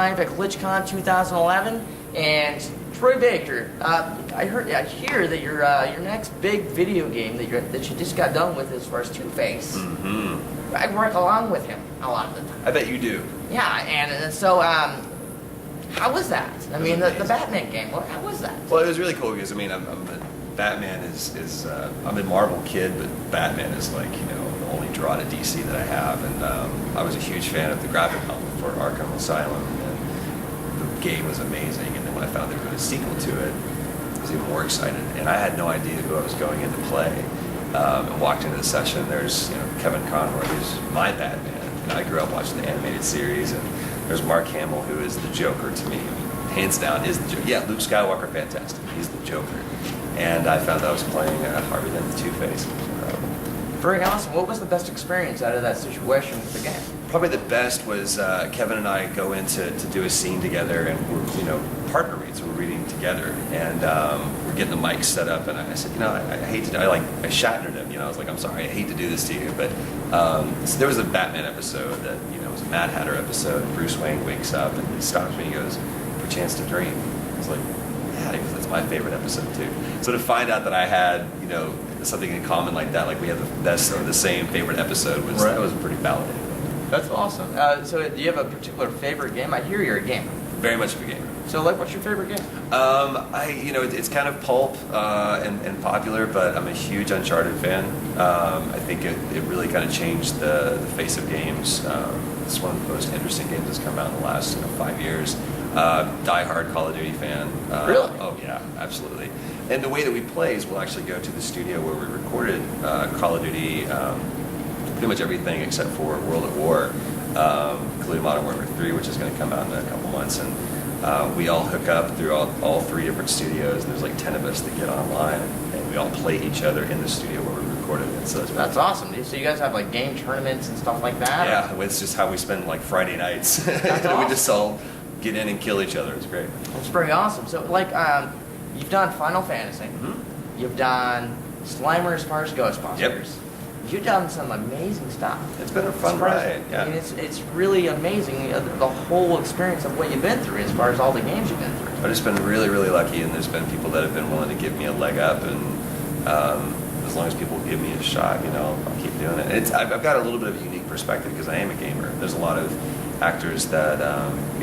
live at GlitchCon 2011, and Troy Baker. I hear that your next big video game that you just got done with as far as Two-Face. Mm-hmm. I work along with him a lot of the time. I bet you do. Yeah, and so how was that? I mean, the Batman game. How was that? Well, it was really cool because Batman is I'm a Marvel kid, but Batman is like the only draw to DC that I have, and I was a huge fan of the graphic novel for Arkham Asylum, and the game was amazing. And then when I found there was a sequel to it, I was even more excited. And I had no idea who I was going in to play. And walked into the session. There's Kevin Conroy, who's my Batman. And I grew up watching the animated series, and there's Mark Hamill, who is the Joker to me. Hands down is the Joker. Yeah, Luke Skywalker, fantastic. He's the Joker. And I found that I was playing Harvey Dent, the Two-Face. Very awesome. What was the best experience out of that situation with the game? Probably the best was Kevin and I go in to do a scene together, and we're partner reads. We're reading together, and we're getting the mics set up. And I said, I hate to. I Shatnered him. I was like, I'm sorry, I hate to do this to you, but so there was a Batman episode that it was a Mad Hatter episode. And Bruce Wayne wakes up and he stops me. He goes, "For a chance to dream." I was like, "Yeah," because that's my favorite episode too. So to find out that I had something in common like that, like we had the best or the same favorite episode, that was pretty validating. That's awesome. So do you have a particular favorite game? I hear you're a gamer. Very much of a gamer. So what's your favorite game? It's kind of pulp and popular, but I'm a huge Uncharted fan. I think it really kind of changed the face of games. It's one of the most interesting games that's come out in the last 5 years. Die-hard Call of Duty fan. Really? Oh yeah, absolutely. And the way that we play is we'll actually go to the studio where we recorded Call of Duty, pretty much everything except for World at War, including Modern Warfare 3, which is going to come out in a couple months. And we all hook up through all 3 different studios. There's like 10 of us that get online, and we all play each other in the studio where we recorded it. So that's awesome. So you guys have like game tournaments and stuff like that? Yeah, it's just how we spend like Friday nights. That's awesome. We just all get in and kill each other. It's great. It's pretty awesome. So you've done Final Fantasy. Mm-hmm. You've done Slimer as far as Ghostbusters. Yep. You've done some amazing stuff. It's been a fun ride. Yeah. I mean, it's really amazing, the whole experience of what you've been through as far as all the games you've been through. I've just been really, really lucky, and there's been people that have been willing to give me a leg up, and as long as people give me a shot, I'll keep doing it. And I've got a little bit of a unique perspective because I am a gamer. There's a lot of actors that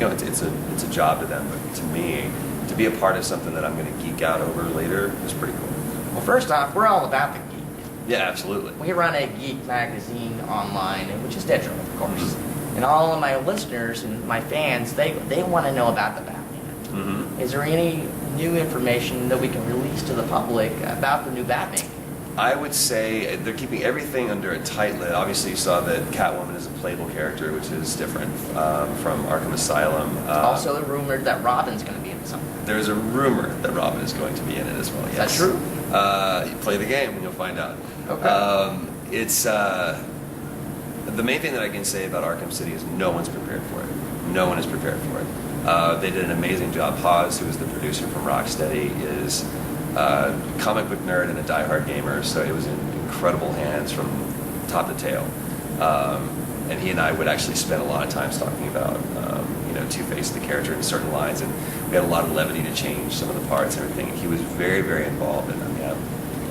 it's a job to them, but to me, to be a part of something that I'm going to geek out over later is pretty cool. Well, first off, we're all about the geek. Yeah, absolutely. We run a geek magazine online, which is digital, of course. And all of my listeners and my fans, they want to know about the Batman. Mm-hmm. Is there any new information that we can release to the public about the new Batman? I would say they're keeping everything under a tight lid. Obviously, you saw that Catwoman is a playable character, which is different from Arkham Asylum. Also rumored that Robin's going to be in something. There's a rumor that Robin is going to be in it as well. Is Yes. that true? You play the game and you'll find out. Okay. It's the main thing that I can say about Arkham City is no one's prepared for it. No one is prepared for it. They did an amazing job. Hawes, who is the producer from Rocksteady, is a comic book nerd and a diehard gamer, so it was in incredible hands from top to tail. And he and I would actually spend a lot of times talking about Two-Face, the character, in certain lines, and we had a lot of levity to change some of the parts and everything. He was very, very involved, and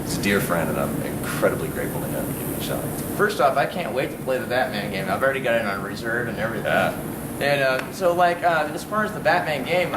he's a dear friend, and I'm incredibly grateful to him for giving me a shot. First off, I can't wait to play the Batman game. I've already got it on reserve and everything. Yeah. And so, as far as the Batman game,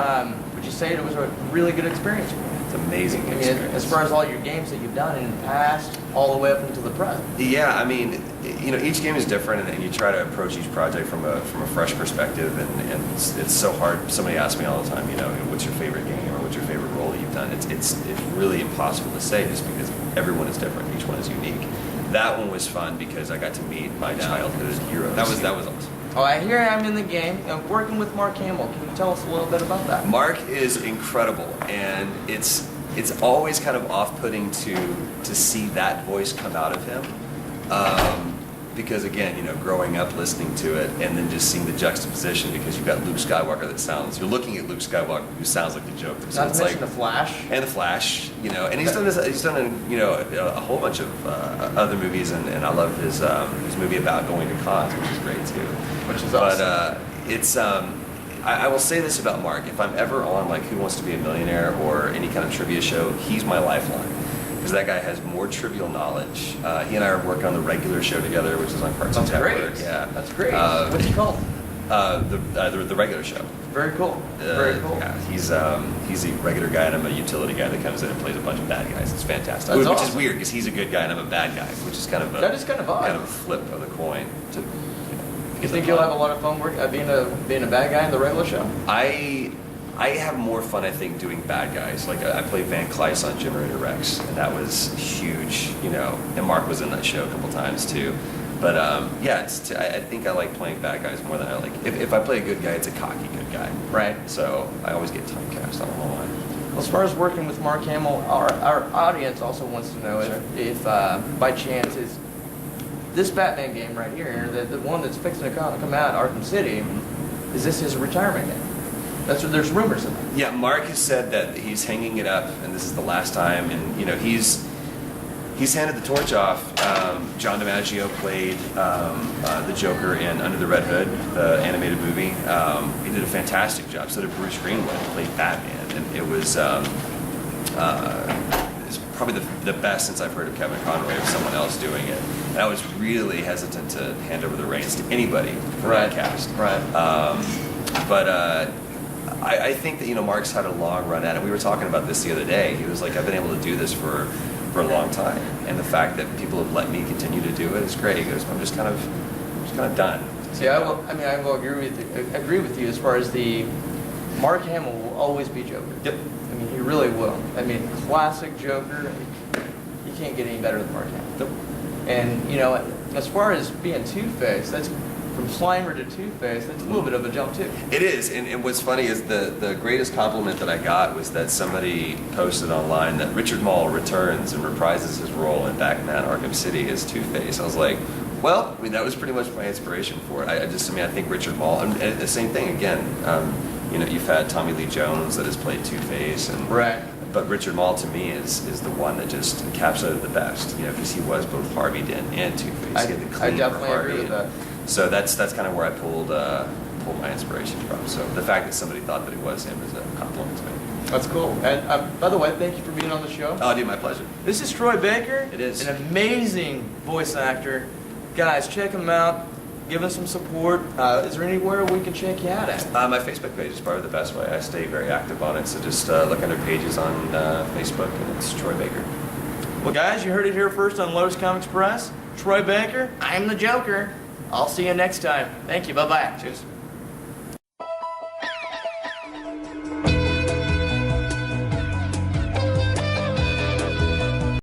would you say it was a really good experience for you? It's an amazing experience. As far as all your games that you've done in the past, all the way up until the present. Yeah, I mean, each game is different, and you try to approach each project from a fresh perspective, and it's so hard. Somebody asks me all the time, what's your favorite game or what's your favorite role that you've done? It's really impossible to say just because everyone is different. Each one is unique. That one was fun because I got to meet my childhood heroes. That was awesome. Oh, I hear I'm in the game. I'm working with Mark Hamill. Can you tell us a little bit about that? Mark is incredible, and it's always kind of off-putting to see that voice come out of him. Because again, growing up listening to it and then just seeing the juxtaposition, because you've got Luke Skywalker you're looking at Luke Skywalker who sounds like the Joker. So Not to mention the Flash. And the Flash, and he's done a whole bunch of other movies, and I love his movie about going to cons, which is great too. Which is awesome. But I will say this about Mark. If I'm ever on like Who Wants to Be a Millionaire or any kind of trivia show, he's my lifeline. Because that guy has more trivial knowledge. He and I are working on the regular show together, which is on Cartoon Network. Yeah, that's great. What's he called? The regular show. Very cool. Very cool. Yeah, he's a regular guy, and I'm a utility guy that comes in and plays a bunch of bad guys. It's fantastic. That's Which awesome. is weird because he's a good guy and I'm a bad guy, which is kind of That is kind of odd. kind of a flip of the coin. You think you'll have a lot of fun being a bad guy in the regular show? I have more fun, I think, doing bad guys. Like I played Van Cleis on Generator Rex, and that was huge, you know. And Mark was in that show a couple times too. But yeah, I think I like playing bad guys more than I like. If I play a good guy, it's a cocky good guy. Right. So I always get typecast. I don't know why. Well, as far as working with Mark Hamill, our audience also wants to know if by chance is this Batman game right here, the one that's fixing to come out, Arkham City, is this his retirement game? That's what there's rumors of that. Yeah, Mark has said that he's hanging it up, and this is the last time. And you know, he's handed the torch off. John DiMaggio played the Joker in Under the Red Hood, the animated movie. He did a fantastic job. So did Bruce Greenwood, who played Batman, and it was probably the best since I've heard of Kevin Conroy of someone else doing it. And I was really hesitant to hand over the reins to anybody for that cast. Right. But I think that, you know, Mark's had a long run at it. We were talking about this the other day. He was like, I've been able to do this for a long time, and the fact that people have let me continue to do it is great. He goes, I'm just kind of done. See, I will agree with you as far as the Mark Hamill will always be Joker. Yep. I mean, he really will. I mean, classic Joker. You can't get any better than Mark Hamill. Nope. And you know, as far as being Two-Face, that's from Slimer to Two-Face. That's a little bit of a jump too. It is, and what's funny is the greatest compliment that I got was that somebody posted online that Richard Mall returns and reprises his role in Batman Arkham City as Two-Face. I was like, well, I mean, that was pretty much my inspiration for it. I think Richard Mall, and the same thing again. You know, you've had Tommy Lee Jones that has played Two-Face, and right. But Richard Mall to me is the one that just encapsulated the best. You know, because he was both Harvey Dent and Two-Face. He had the clean I definitely for Harvey. agree with that. So that's kind of where I pulled my inspiration from. So the fact that somebody thought that it was him is a compliment to me. That's cool. And by the way, thank you for being on the show. Oh, dude, my pleasure. This is Troy Baker. It is. An amazing voice actor. Guys, check him out. Give us some support. Is there anywhere we can check you out at? My Facebook page is probably the best way. I stay very active on it. So just look under pages on Facebook, and it's Troy Baker. Well, guys, you heard it here first on Lotus Comics Press. Troy Baker, I'm the Joker. I'll see you next time. Thank you. Bye-bye. Cheers.